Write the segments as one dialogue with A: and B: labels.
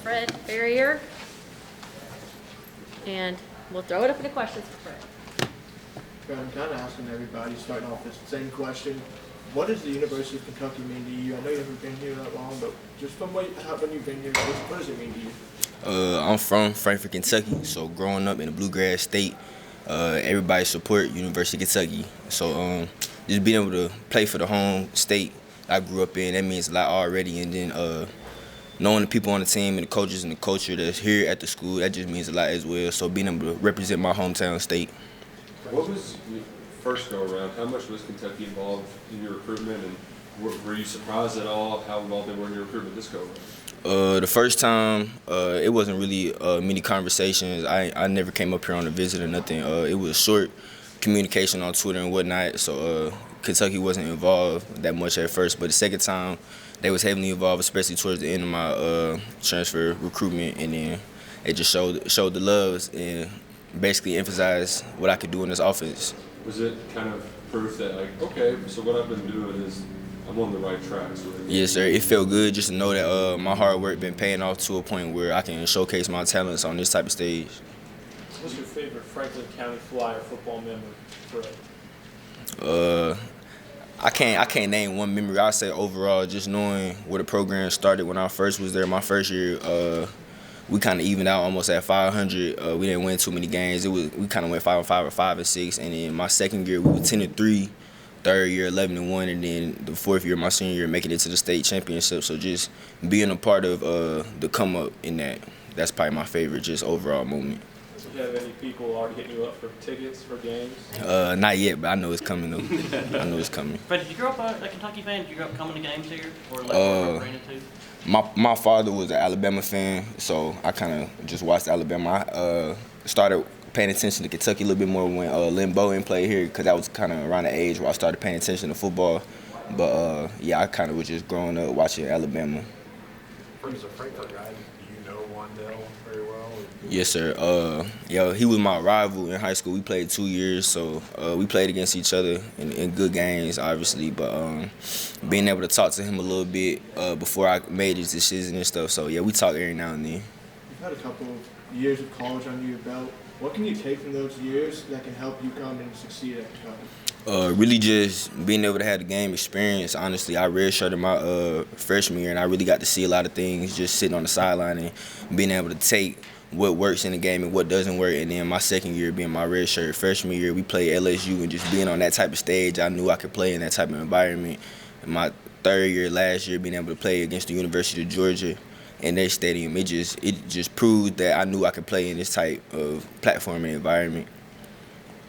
A: Fred Barrier. And we'll throw it up into questions for Fred.
B: Fred, I'm kind of asking everybody, starting off this same question. What does the University of Kentucky mean to you? I know you haven't been here that long, but just from when you've been here, what does it mean to you?
C: I'm from Frankfort, Kentucky, so growing up in a bluegrass state, everybody support University of Kentucky. So just being able to play for the home state I grew up in, that means a lot already. And then knowing the people on the team and the coaches and the culture that's here at the school, that just means a lot as well. So being able to represent my hometown state.
D: What was your first go around? How much was Kentucky involved in your recruitment, and were you surprised at all how involved they were in your recruitment this go around?
C: The first time, it wasn't really many conversations. I never came up here on a visit or nothing. It was short communication on Twitter and whatnot, so Kentucky wasn't involved that much at first. But the second time, they was heavily involved, especially towards the end of my transfer recruitment, and then it just showed the love and basically emphasized what I could do in this offense.
D: Was it kind of proof that, like, okay, so what I've been doing is I'm on the right track?
C: Yes, sir. It felt good just to know that my hard work been paying off to a point where I can showcase my talents on this type of stage.
E: What's your favorite Franklin County Flyer football memory, Fred?
C: I can't name one memory. I say overall, just knowing where the program started when I first was there. My first year, we kind of evened out almost at 500. We didn't win too many games. We kind of went 5-5 or 5-6. And then my second year, we were 10-3. Third year, 11-1, and then the fourth year, my senior year, making it to the state championship. So just being a part of the come up in that's probably my favorite, just overall moment.
E: Do you have any people already hitting you up for tickets for games?
C: Not yet, but I know it's coming though. I know it's coming.
F: Fred, did you grow up a Kentucky fan? Did you grow up coming to games here, or like Brandon too?
C: My father was an Alabama fan, so I kind of just watched Alabama. I started paying attention to Kentucky a little bit more when Lynn Bowen played here, because that was kind of around the age where I started paying attention to football. But yeah, I kind of was just growing up watching Alabama.
G: As a Frankfort guy, do you know Wandell very well?
C: Yes, sir. He was my rival in high school. We played 2 years, so we played against each other in good games, obviously. But being able to talk to him a little bit before I made his decision and stuff. So yeah, we talk every now and then.
B: You've had a couple of years of college under your belt. What can you take from those years that can help you come and succeed at Kentucky?
C: Really just being able to have the game experience. Honestly, I redshirted my freshman year, and I really got to see a lot of things just sitting on the sideline and being able to take what works in the game and what doesn't work. And then my second year being my redshirt freshman year, we played LSU, and just being on that type of stage, I knew I could play in that type of environment. And my third year last year, being able to play against the University of Georgia in their stadium, it just proved that I knew I could play in this type of platform and environment.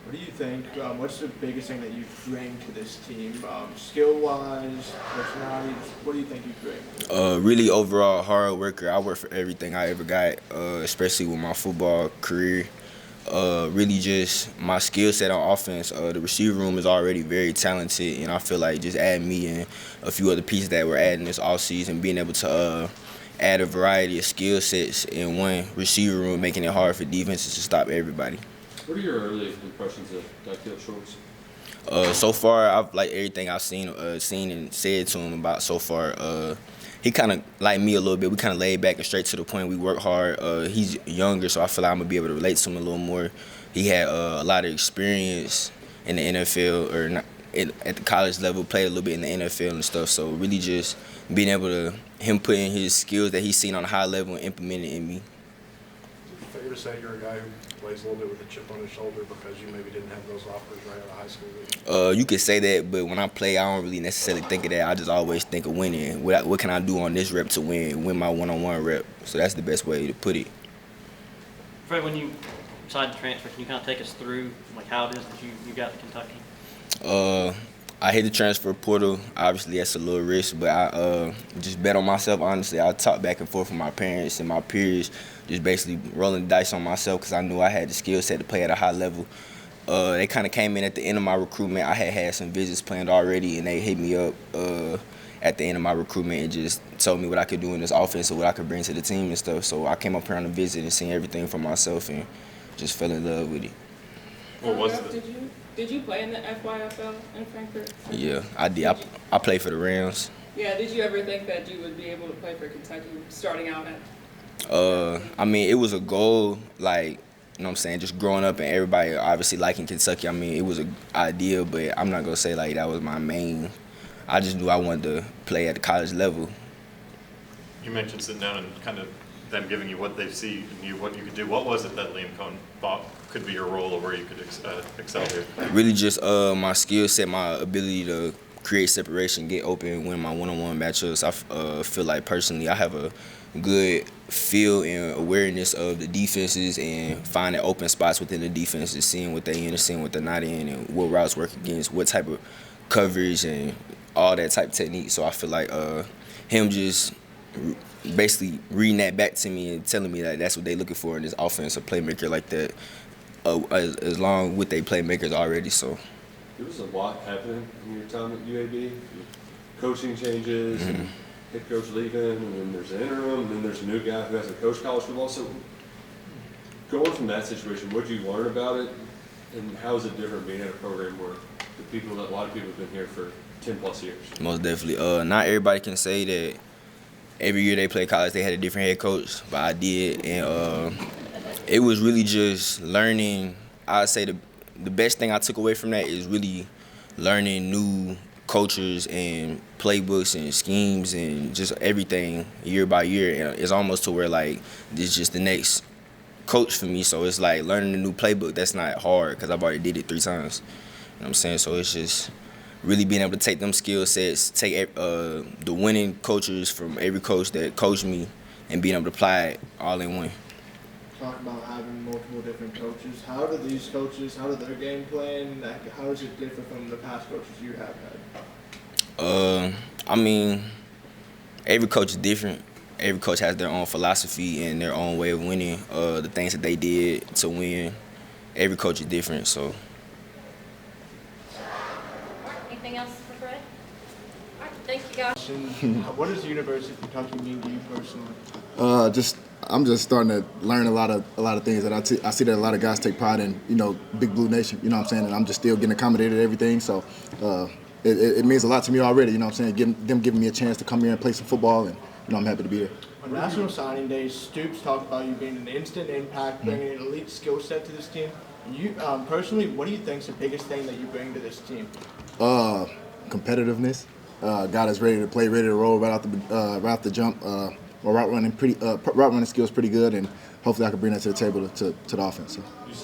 B: What do you think? What's the biggest thing that you bring to this team, skill-wise, personality? What do you think you bring?
C: Really overall hard worker. I work for everything I ever got, especially with my football career. Really just my skill set on offense. The receiver room is already very talented, and I feel like just adding me and a few other pieces that we're adding this offseason, being able to add a variety of skill sets in one receiver room, making it hard for defenses to stop everybody.
D: What are your early impressions of Dykefield Schultz?
C: So far, I've liked everything I've seen and said to him about so far. He kind of like me a little bit. We kind of laid back and straight to the point. We work hard. He's younger, so I feel like I'm going to be able to relate to him a little more. He had a lot of experience in the NFL, or not, at the college level, played a little bit in the NFL and stuff. So really just being able to, him putting his skills that he's seen on a high level and implementing it in me.
G: Is it fair to say you're a guy who plays a little bit with a chip on his shoulder because you maybe didn't have those offers right out of high school?
C: You could say that, but when I play, I don't really necessarily think of that. I just always think of winning. What can I do on this rep to win my one-on-one rep? So that's the best way to put it.
F: Fred, when you decided to transfer, can you kind of take us through like how it is that you got to Kentucky?
C: I hit the transfer portal. Obviously, that's a little risk, but I just bet on myself, honestly. I talked back and forth with my parents and my peers, just basically rolling the dice on myself because I knew I had the skill set to play at a high level. They kind of came in at the end of my recruitment. I had some visits planned already, and they hit me up at the end of my recruitment and just told me what I could do in this offense and what I could bring to the team and stuff. So I came up here on a visit and seen everything for myself and just fell in love with it.
H: What was it? Did you play in the FYFL in Frankfort?
C: Yeah, I did. I played for the Rams.
H: Yeah, did you ever think that you would be able to play for Kentucky starting out at
C: I mean, it was a goal, like, you know what I'm saying, just growing up and everybody obviously liking Kentucky. I mean, it was an idea, but I'm not going to say, like, that was my main. I just knew I wanted to play at the college level.
I: You mentioned sitting down and kind of them giving you what they see in you, what you could do. What was it that Liam Cohen thought could be your role or where you could excel here?
C: Really just my skill set, my ability to create separation, get open, win my one-on-one matchups. I feel like personally I have a good feel and awareness of the defenses and finding open spots within the defenses, seeing what they in and seeing what they're not in and what routes work against, what type of coverage and all that type of technique. So I feel like him just basically reading that back to me and telling me that that's what they're looking for in this offense, a playmaker like that, as long with their playmakers already. So
D: There was a lot happening in your time at UAB. Coaching changes, and head coach leaving, and then there's an interim, and then there's a new guy who hasn't coached college football. So going from that situation, what did you learn about it, and how is it different being at a program where a lot of people have been here for 10 plus years?
C: most definitely. Not everybody can say that every year they play college they had a different head coach, but I did, and it was really just learning. I'd say the best thing I took away from that is really learning new cultures and playbooks and schemes and just everything year by year. And it's almost to where like this is just the next coach for me. So it's like learning a new playbook. That's not hard because I've already did it 3 times. You know what I'm saying? So it's just really being able to take them skill sets, take the winning cultures from every coach that coached me, and being able to apply it all in one.
B: Talk about having multiple different coaches. How do their game plan, how does it differ from the past coaches you have had?
C: I mean, every coach is different. Every coach has their own philosophy and their own way of winning, the things that they did to win. Every coach is different, so.
A: Anything else for Fred? All right, thank you, guys.
B: What does the University of Kentucky mean to you personally?
J: I'm just starting to learn a lot of things that I see that a lot of guys take pride in, Big Blue Nation, you know what I'm saying? And I'm just still getting accommodated to everything. So it means a lot to me already, you know what I'm saying? Them giving me a chance to come here and play some football, and, I'm happy to be here.
B: On National Signing Day, Stoops talked about you being an instant impact, bringing an elite skill set to this team. You personally, what do you think is the biggest thing that you bring to this team?
J: Competitiveness. Guy that's ready to play, ready to roll right out the jump. My route running skills pretty good, and hopefully I can bring that to the table to the offense. So.
D: You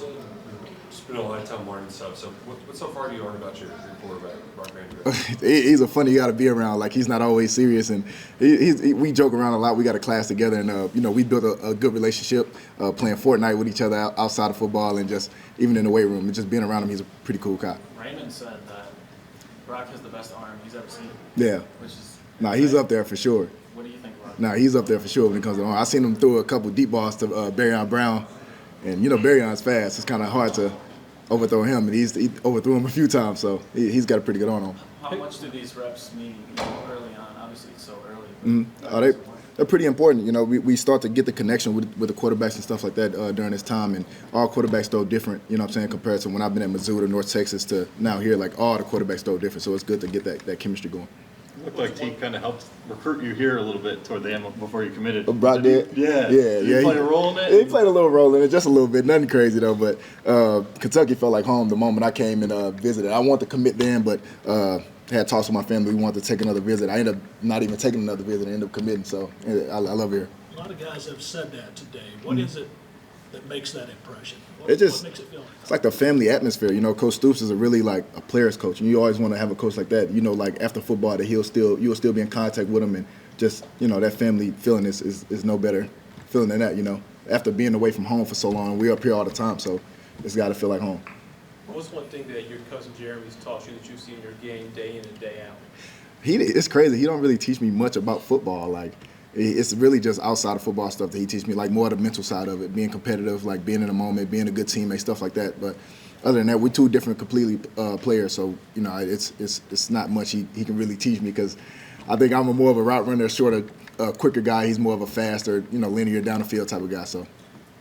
D: spent a lot of time learning stuff. So what so far do you learn about your quarterback, Brock Vandrick?
J: He's a funny guy to be around. Like, he's not always serious, and we joke around a lot. We got a class together, and we built a good relationship, playing Fortnite with each other outside of football, and just even in the weight room, and just being around him. He's a pretty cool guy.
E: Raymond said that Brock has the best arm he's ever seen.
J: Yeah.
E: Which is
J: He's up there for sure.
E: What do you think, Brock?
J: He's up there for sure when it comes to arm. I seen him throw a couple deep balls to Barryon Brown, and Barryon's fast. It's kind of hard to overthrow him, and he overthrew him a few times, so he's got a pretty good arm on him.
E: How much do these reps mean early on? Obviously, it's so early.
J: They're pretty important. We start to get the connection with the quarterbacks and stuff like that during this time, and all quarterbacks throw different, compared to when I've been at Mizzou or North Texas to now here, like, all the quarterbacks throw different, so it's good to get that chemistry going.
I: It looked like Teague kind of helped recruit you here a little bit toward the end before you committed.
J: Brock did?
I: Yeah.
J: Yeah.
I: He played a role in it?
J: He played a little role in it, just a little bit. Nothing crazy, though. But Kentucky felt like home the moment I came and visited. I wanted to commit then, but had talks with my family. We wanted to take another visit. I ended up not even taking another visit. I ended up committing. So I love it here.
K: A lot of guys have said that today. What is it that makes that impression? What
J: It just,
K: makes it feel like
J: it's like the family atmosphere. Coach Stoops is really like a player's coach, and you always want to have a coach like that. Like after football, that you'll still be in contact with him, and just that family feeling is no better feeling than that. After being away from home for so long, we're up here all the time, so it's got to feel like home.
E: What's one thing that your cousin Jeremy's taught you that you see in your game day in and day out?
J: It's crazy. He don't really teach me much about football. Like, it's really just outside of football stuff that he teaches me, like more of the mental side of it, being competitive, like being in the moment, being a good teammate, stuff like that. But other than that, we're two different completely players, so it's not much he can really teach me, because I think I'm more of a route runner, shorter, quicker guy. He's more of a faster, linear down the field type of guy. So.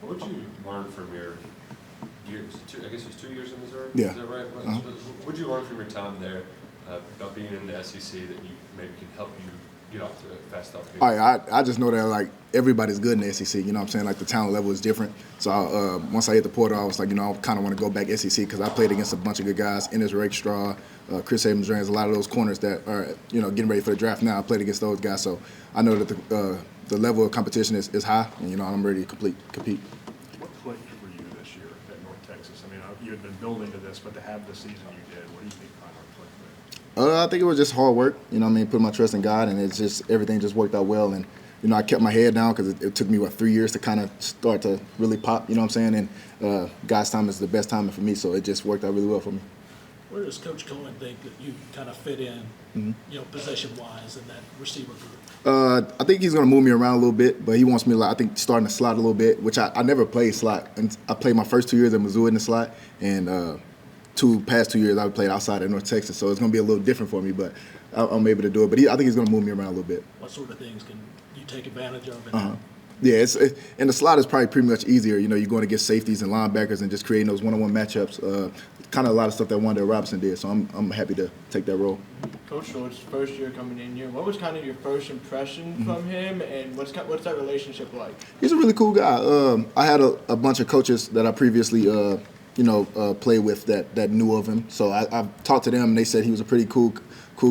D: What did you learn from your years? I guess it was 2 years in Missouri.
J: Yeah.
D: Is that right? What did you learn from your time there about being in the SEC that maybe can help you get off to a fast start?
J: I just know that like everybody's good in the SEC. You know what I'm saying? Like the talent level is different. So once I hit the portal, I was like, I kind of want to go back SEC because I played against a bunch of good guys. Ennis Rakestraw, Chris Abrams, a lot of those corners that are getting ready for the draft now. I played against those guys, so I know that the level of competition is high, and I'm ready to compete.
G: What clicked for you this year at North Texas? I mean, you had been building to this, but to have the season you did, what do you think finally clicked there?
J: I think it was just hard work. Put my trust in God, and it's just everything just worked out well. And I kept my head down because it took me 3 years to kind of start to really pop. You know what I'm saying? And God's time is the best timing for me, so it just worked out really well for me.
K: Where does Coach Cohen think that you kind of fit in, possession-wise in that receiver group?
J: I think he's going to move me around a little bit, but he wants me, I think, starting to slot a little bit, which I never played slot. And I played my first 2 years at Missouri in the slot, and past 2 years I played outside at North Texas, so it's going to be a little different for me, but I'm able to do it. But I think he's going to move me around a little bit.
K: What sort of things can you take advantage of?
J: Yeah, and the slot is probably pretty much easier. You're going to get safeties and linebackers and just creating those one-on-one matchups. Kind of a lot of stuff that Wanda Robinson did, so I'm happy to take that role.
B: Coach Schwartz, first year coming in here, what was kind of your first impression from him, and what's that relationship like?
J: He's a really cool guy. I had a bunch of coaches that I previously played with that knew of him, so I talked to them, and they said he was a pretty cool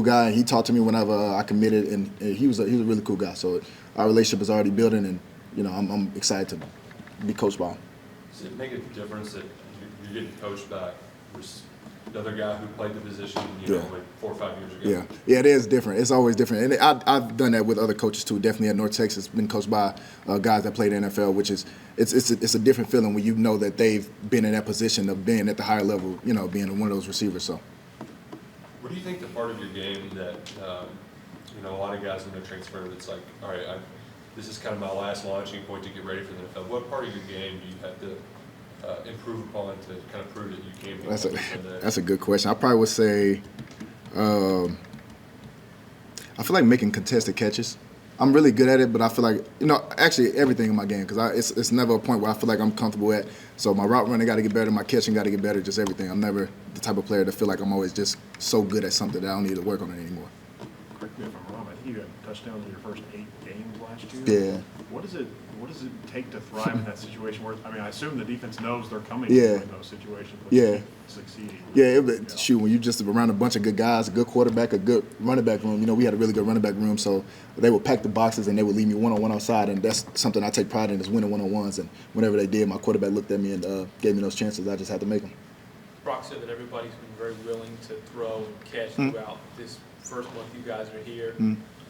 J: guy. And he talked to me whenever I committed, and he was a really cool guy. So our relationship is already building, and I'm excited to be coached by him.
D: Does it make a difference that you're getting coached by another guy who played the position, like 4 or 5 years ago?
J: Yeah, it is different. It's always different, and I've done that with other coaches too. Definitely at North Texas, been coached by guys that played in the NFL, which is it's a different feeling when you know that they've been in that position of being at the higher level, being one of those receivers. So.
D: What do you think the part of your game that, a lot of guys in their transfer that's like, all right, this is kind of my last launching point to get ready for the NFL. What part of your game do you have to improve upon to kind of prove that you can be?
J: That's a good question. I probably would say, I feel like making contested catches. I'm really good at it, but I feel like, actually everything in my game, because it's never a point where I feel like I'm comfortable at. So my route running got to get better, my catching got to get better, just everything. I'm never the type of player to feel like I'm always just so good at something that I don't need to work on it anymore.
G: Correct me if I'm wrong, I think you had touchdowns in your first 8 games last year.
J: Yeah.
G: What does it take to thrive in that situation? Where I assume the defense knows they're coming
J: in
G: those situations.
J: Yeah.
G: Succeeding.
J: Yeah, shoot, when you just around a bunch of good guys, a good quarterback, a good running back room. We had a really good running back room, so they would pack the boxes and they would leave me one-on-one outside, and that's something I take pride in, is winning one-on-ones. And whenever they did, my quarterback looked at me and gave me those chances. I just had to make them.
E: Brock said that everybody's been very willing to throw and catch throughout this first month you guys are here.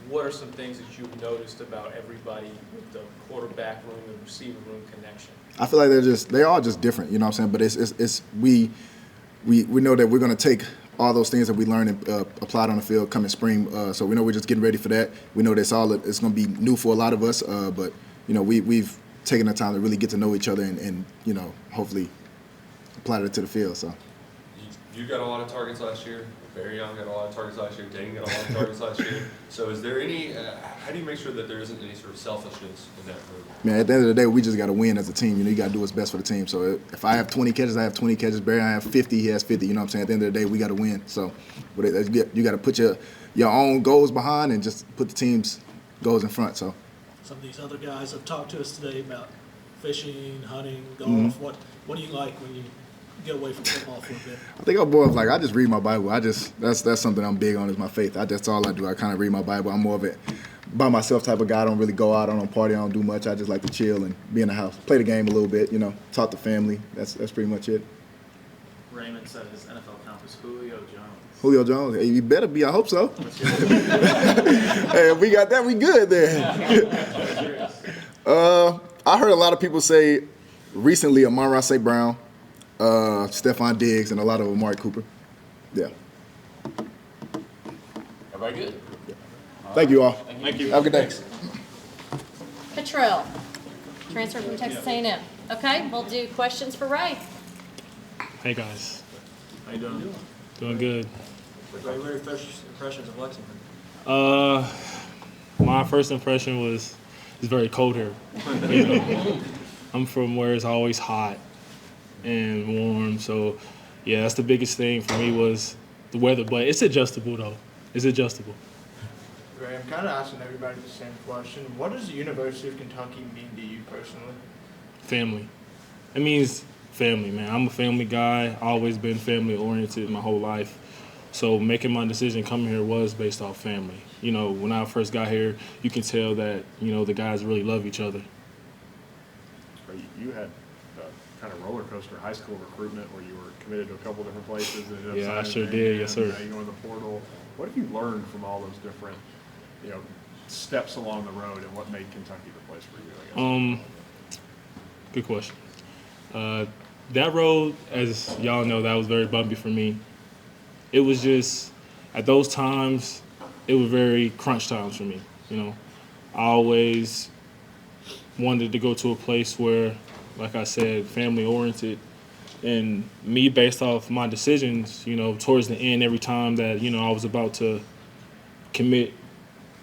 E: What are some things that you've noticed about everybody with the quarterback room and receiver room connection?
J: I feel like they're all just different, you know what I'm saying? But we know that we're going to take all those things that we learn and apply it on the field come in spring. So we know we're just getting ready for that. We know it's going to be new for a lot of us, but we've taken the time to really get to know each other and hopefully apply it to the field. So
D: you got a lot of targets last year. Barry Young got a lot of targets last year. Dane got a lot of targets last year. So is there any? How do you make sure that there isn't any sort of selfishness in that room?
J: Man, at the end of the day, we just got to win as a team. You got to do what's best for the team. So if I have 20 catches, I have 20 catches. Barry, I have 50, he has 50. You know what I'm saying? At the end of the day, we got to win. So you got to put your own goals behind and just put the team's goals in front. So
K: Some of these other guys have talked to us today about fishing, hunting, golf. What do you like when you get away from football for a bit?
J: I think I'm more of I just read my Bible. That's something I'm big on, is my faith. That's all I do. I kind of read my Bible. I'm more of a by myself type of guy. I don't really go out. I don't party. I don't do much. I just like to chill and be in the house, play the game a little bit, talk to family. That's pretty much it.
E: Raymond said his NFL count is Julio Jones.
J: Julio Jones. Hey, you better be. I hope so. Hey, if we got that, we good then. I heard a lot of people say recently Amon-Ra St. Brown, Stephon Diggs, and a lot of Amari Cooper. Yeah.
E: Everybody good?
J: Yeah. Thank you all.
E: Thank you.
J: Have a good day.
A: Cottrell, transfer from Texas A&M. Okay, we'll do questions for Ray.
L: Hey guys.
E: How you doing?
L: Doing good.
E: Ray, what are your first impressions of Lexington?
L: My first impression was it's very cold here. I'm from where it's always hot and warm, so yeah, that's the biggest thing for me was the weather. But it's adjustable though. It's adjustable.
B: Ray, I'm kind of asking everybody the same question. What does the University of Kentucky mean to you personally?
L: Family. It means family, man. I'm a family guy. Always been family oriented my whole life. So making my decision coming here was based off family. You know, when I first got here, you can tell that, you know, the guys really love each other.
G: You had kind of roller coaster high school recruitment where you were committed to a couple different places. And ended up
L: Yeah, I
G: signing
L: sure
G: with
L: did.
G: A&M,
L: Yes, sir.
G: Now you go in the portal. What have you learned from all those different, you know, steps along the road, and what made Kentucky the place for you, I guess?
L: Good question. That road, as y'all know, that was very bumpy for me. It was just, at those times, it was very crunch times for me, you know. I always wanted to go to a place where, like I said, family-oriented, and me, based off my decisions, you know, towards the end, every time that, you know, I was about to commit,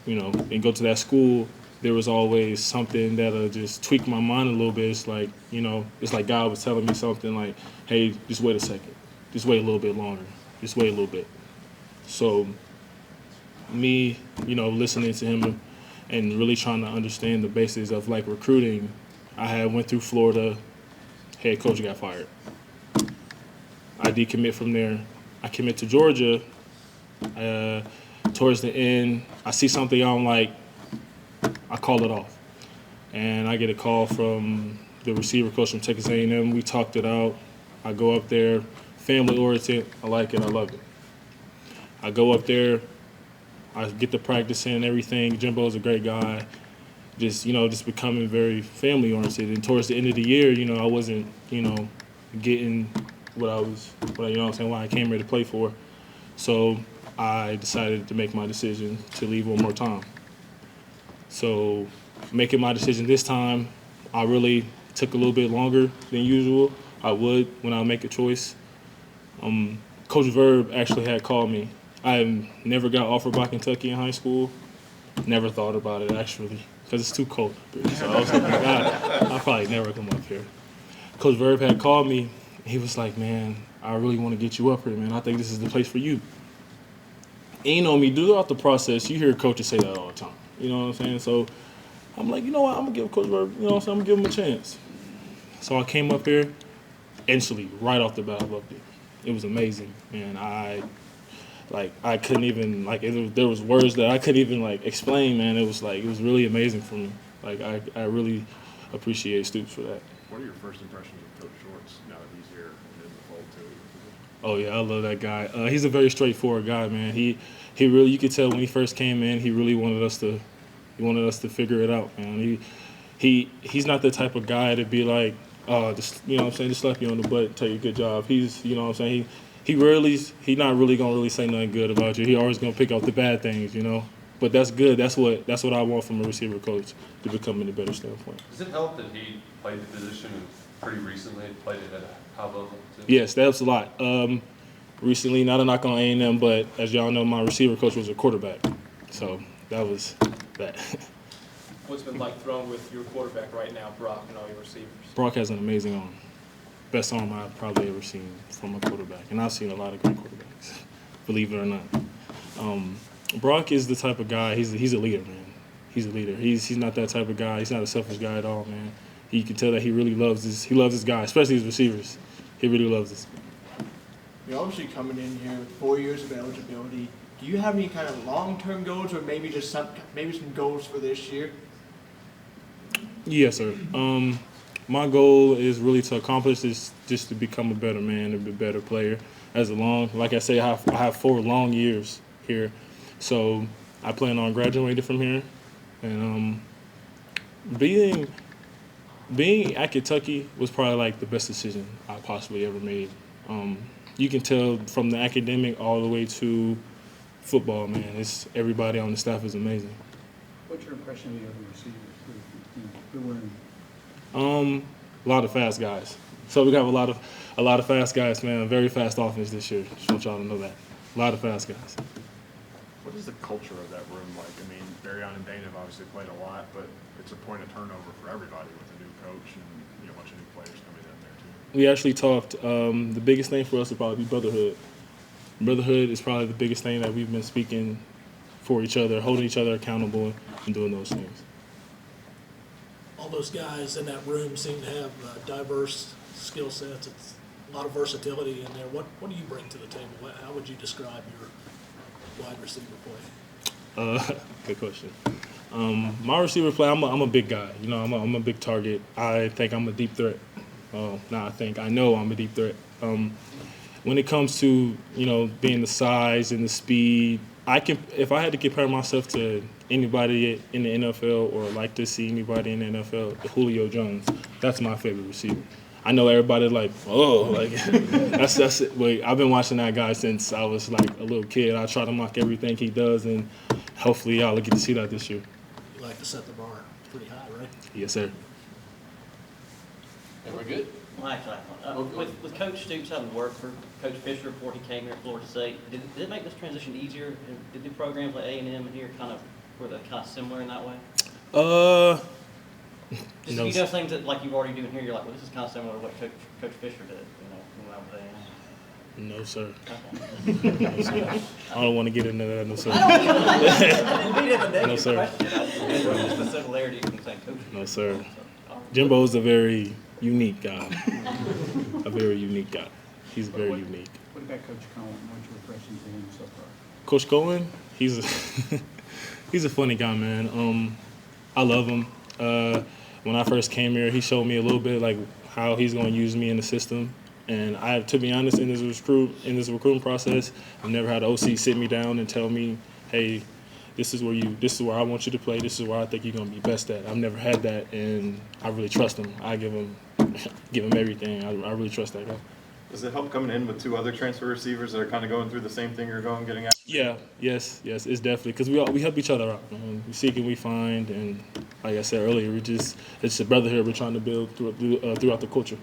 L: you know, and go to that school, there was always something that'll just tweak my mind a little bit. It's like, you know, it's like God was telling me something like, hey, just wait a second. Just wait a little bit longer. Just wait a little bit. So me, you know, listening to him and really trying to understand the basics of, like, recruiting, I had went through Florida, head coach got fired. I decommit from there. I commit to Georgia. Towards the end, I see something I don't like, I call it off. And I get a call from the receiver coach from Texas A&M. We talked it out. I go up there, family oriented. I like it. I love it. I go up there. I get to practice and everything. Jimbo's a great guy. Just, you know, just becoming very family oriented. And towards the end of the year, you know, I wasn't, you know, getting what I was, you know what I'm saying, why I came here to play for. So I decided to make my decision to leave one more time. So making my decision this time, I really took a little bit longer than usual. I would when I make a choice. Coach Verb actually had called me. I never got offered by Kentucky in high school. Never thought about it, actually, because it's too cold up here. So I was like, God, I'll probably never come up here. Coach Verb had called me. He was like, man, I really want to get you up here, man. I think this is the place for you. And you know me, throughout the process, you hear coaches say that all the time. You know what I'm saying? So I'm like, you know what, I'm going to give Coach Verb, you know what I'm saying, I'm going to give him a chance. So I came up here, instantly, right off the bat, I loved it. It was amazing. And I couldn't even, there was words that I couldn't even, explain, man. It was really amazing for me. I really appreciate Stoops for that.
G: What are your first impressions of Coach Shorts now that he's here and in the fold too?
L: Oh yeah, I love that guy. He's a very straightforward guy, man. He really, you could tell when he first came in, he really wanted us to figure it out, man. He's not the type of guy to be like, just, you know what I'm saying, just slap you on the butt and tell you good job. He's, you know what I'm saying, he not really gonna really say nothing good about you. He always gonna pick out the bad things, you know. But that's good. That's what I want from a receiver coach, to become in a better standpoint.
D: Does it help that he played the position pretty recently, played it at a high level too?
L: Yes, that helps a lot. Recently, not a knock on A&M, but as y'all know, my receiver coach was a quarterback. So that was that.
E: What's it been like throwing with your quarterback right now, Brock, and all your receivers?
L: Brock has an amazing arm. Best arm I've probably ever seen from a quarterback. And I've seen a lot of great quarterbacks, believe it or not. Brock is the type of guy, he's a leader, man. He's a leader. He's not that type of guy. He's not a selfish guy at all, man. You can tell that he really loves his guy, especially his receivers. He really loves this.
B: You're obviously coming in here with 4 years of eligibility. Do you have any kind of long-term goals, or maybe just some goals for this year?
L: Yes, sir. My goal is really to accomplish this, just to become a better man and a better player. Like I say, I have 4 long years here. So I plan on graduating from here, and being at Kentucky was probably like the best decision I possibly ever made. You can tell from the academic all the way to football, man. Everybody on the staff is amazing.
M: What's your impression of the other receivers who were in?
L: A lot of fast guys. So we have a lot of fast guys, man. Very fast offense this year. Just want y'all to know that. A lot of fast guys.
G: What is the culture of that room like? I mean, Barryon and Dane have obviously played a lot, but it's a point of turnover for everybody with a new coach and a bunch of new players coming in there too.
L: We actually talked. The biggest thing for us would probably be brotherhood. Brotherhood is probably the biggest thing that we've been speaking for each other, holding each other accountable, and doing those things.
K: All those guys in that room seem to have diverse skill sets. It's a lot of versatility in there. What do you bring to the table? How would you describe your wide receiver play?
L: Good question. My receiver play, I'm a big guy. You know, I'm a big target. I think I'm a deep threat. I know I'm a deep threat. When it comes to, you know, being the size and the speed, if I had to compare myself to anybody in the NFL or like to see anybody in the NFL, Julio Jones, that's my favorite receiver. I know everybody that's it. Wait, I've been watching that guy since I was like a little kid. I try to mock everything he does, and hopefully y'all will get to see that this year.
K: You like to set the bar pretty high, right?
L: Yes, sir.
E: And we're good?
F: Well, actually, with Coach Stoops having worked for Coach Fisher before he came here at Florida State, did it make this transition easier? Did the programs like A&M and here were they kind of similar in that way? Just
L: No.
F: you know things that like you're already doing here, you're like, well, this is kind of similar to what Coach Fisher did, you know, when I was A&M.
L: No, sir.
F: Okay.
L: No, sir. I don't want to get into that. No, sir.
F: I didn't mean it in a negative
L: No, sir.
F: question. Just the similarity from the same coach.
L: No, sir. Jimbo's a very unique guy. A very unique guy. He's very unique.
M: What about Coach Cohen? What's your impression of him so far?
L: Coach Cohen, he's a funny guy, man. I love him. When I first came here, he showed me a little bit like how he's going to use me in the system. And to be honest, in this recruiting process, I've never had an OC sit me down and tell me, hey, this is where I want you to play. This is where I think you're going to be best at. I've never had that, and I really trust him. I give him everything. I really trust that guy.
I: Does it help coming in with two other transfer receivers that are kind of going through the same thing you're getting at?
L: Yeah, yes, it's definitely because we help each other out. Man. We seek and we find, and like I said earlier, it's a brotherhood we're trying to build throughout the culture.